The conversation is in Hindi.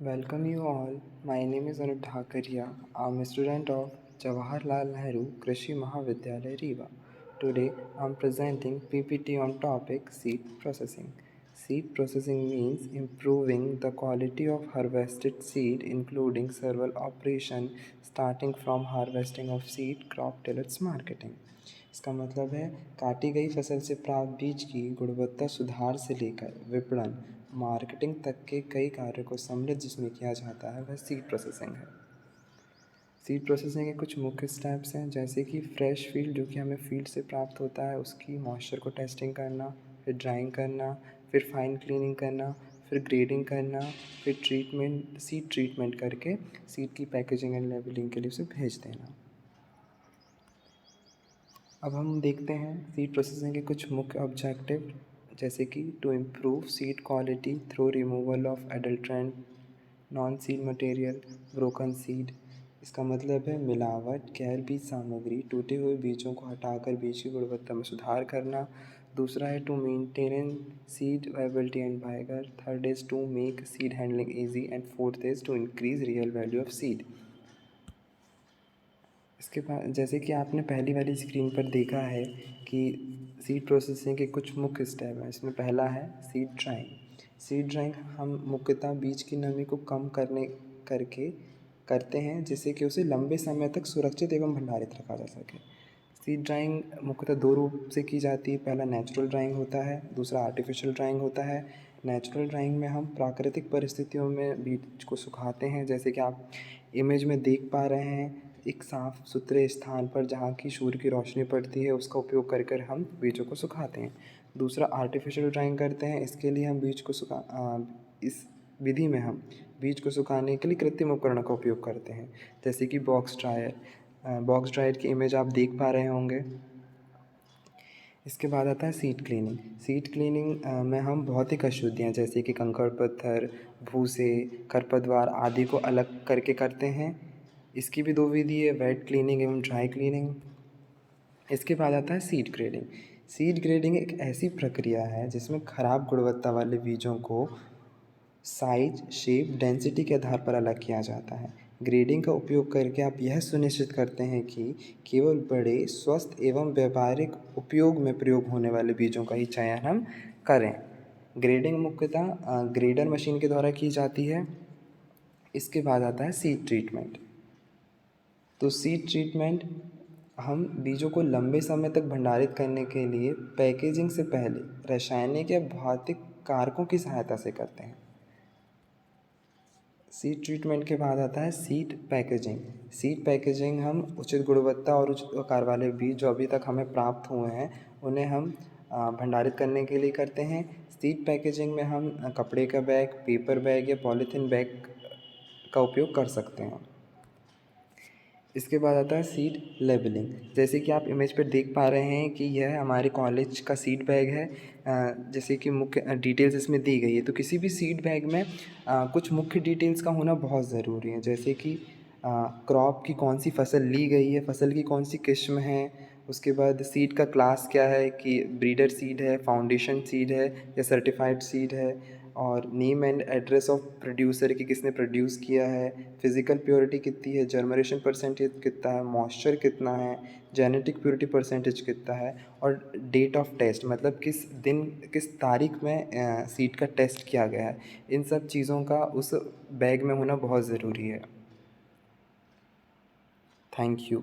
Welcome you all. My name is Anup Dhakaria. I'm a student of Jawaharlal Nehru Krishi Mahavidyalaya Rewa. Today I'm presenting PPT on topic seed processing. Seed processing means improving the quality of harvested seed including several operations starting from harvesting of seed, crop till its marketing. इसका मतलब है काटी गई फसल से प्राप्त बीज की गुणवत्ता सुधार से लेकर विपणन मार्केटिंग तक के कई कार्यों को सम्मिलित जिसमें किया जाता है वह सीड प्रोसेसिंग है। सीड प्रोसेसिंग के कुछ मुख्य स्टेप्स हैं जैसे कि फ्रेश फील्ड जो कि हमें फील्ड से प्राप्त होता है उसकी मॉइस्चर को टेस्टिंग करना, फिर ड्राइंग करना, फिर फाइन क्लीनिंग करना, फिर ग्रेडिंग करना, फिर ट्रीटमेंट सीड ट्रीटमेंट करके सीड की पैकेजिंग एंड लेबलिंग के लिए उसे भेज देना। अब हम देखते हैं सीड प्रोसेसिंग के कुछ मुख्य ऑब्जेक्टिव जैसे कि to improve seed quality through removal of adulterant non seed material broken seed. इसका मतलब है मिलावट गैर बीज सामग्री टूटे हुए बीजों को हटाकर बीज की गुणवत्ता में सुधार करना। दूसरा है to maintain seed viability and vigour. Third is to make seed handling easy and fourth is to increase real value of seed. इसके बाद जैसे कि आपने पहली वाली स्क्रीन पर देखा है कि सीड प्रोसेसिंग के कुछ मुख्य स्टेप हैं। इसमें पहला है सीड ड्राइंग। सीड ड्राइंग हम मुख्यतः बीज की नमी को कम करते हैं जिससे कि उसे लंबे समय तक सुरक्षित एवं भंडारित रखा जा सके। सीड ड्राइंग मुख्यतः दो रूप से की जाती है। पहला नेचुरल ड्राइंग होता है, दूसरा आर्टिफिशियल ड्राइंग होता है। नेचुरल ड्राइंग में हम प्राकृतिक परिस्थितियों में बीज को सुखाते हैं जैसे कि आप इमेज में देख पा रहे हैं। एक साफ़ सुथरे स्थान पर जहाँ की सूर्य की रोशनी पड़ती है उसका उपयोग कर हम बीजों को सुखाते हैं। दूसरा आर्टिफिशियल ड्राइंग करते हैं। इसके लिए हम इस विधि में हम बीज को सुखाने के लिए कृत्रिम उपकरणों का उपयोग करते हैं जैसे कि बॉक्स ड्रायर की इमेज आप देख पा रहे होंगे। इसके बाद आता है सीड क्लीनिंग। सीड क्लीनिंग में हम भौतिक अशुद्धियाँ जैसे कि कंकड़ पत्थर, भूसे, खरपतवार आदि को अलग करके करते हैं। इसकी भी दो विधि है, वेट क्लीनिंग एवं ड्राई क्लीनिंग। इसके बाद आता है सीड ग्रेडिंग। सीड ग्रेडिंग एक ऐसी प्रक्रिया है जिसमें खराब गुणवत्ता वाले बीजों को साइज, शेप, डेंसिटी के आधार पर अलग किया जाता है। ग्रेडिंग का उपयोग करके आप यह सुनिश्चित करते हैं कि केवल बड़े, स्वस्थ एवं व्यावहारिक उपयोग में प्रयोग होने वाले बीजों का ही चयन हम करें। ग्रेडिंग मुख्यतः ग्रेडर मशीन के द्वारा की जाती है। इसके बाद आता है सीड ट्रीटमेंट। तो सीड ट्रीटमेंट हम बीजों को लंबे समय तक भंडारित करने के लिए पैकेजिंग से पहले रासायनिक या भौतिक कारकों की सहायता से करते हैं। सीड ट्रीटमेंट के बाद आता है सीड पैकेजिंग। सीड पैकेजिंग हम उचित गुणवत्ता और उचित आकार वाले बीज जो अभी तक हमें प्राप्त हुए हैं उन्हें हम भंडारित करने के लिए करते हैं। सीड पैकेजिंग में हम कपड़े का बैग, पेपर बैग या पॉलीथीन बैग का उपयोग कर सकते हैं। इसके बाद आता है सीड लेबलिंग। जैसे कि आप इमेज पर देख पा रहे हैं कि यह हमारे कॉलेज का सीड बैग है। जैसे कि मुख्य डिटेल्स इसमें दी गई है। तो किसी भी सीड बैग में कुछ मुख्य डिटेल्स का होना बहुत ज़रूरी है जैसे कि क्रॉप की कौन सी फसल ली गई है, फसल की कौन सी किस्म है, उसके बाद सीड का क्लास क्या है कि ब्रीडर सीड है, फाउंडेशन सीड है या सर्टिफाइड सीड है, और name and address of producer कि किसने प्रोड्यूस किया है, फिज़िकल प्योरिटी कितनी है, जर्मिनेशन परसेंटेज कितना है, मॉइस्चर कितना है, जेनेटिक प्योरिटी परसेंटेज कितना है, और डेट ऑफ टेस्ट मतलब किस दिन किस तारीख में सीड का टेस्ट किया गया है। इन सब चीज़ों का उस बैग में होना बहुत ज़रूरी है। Thank you.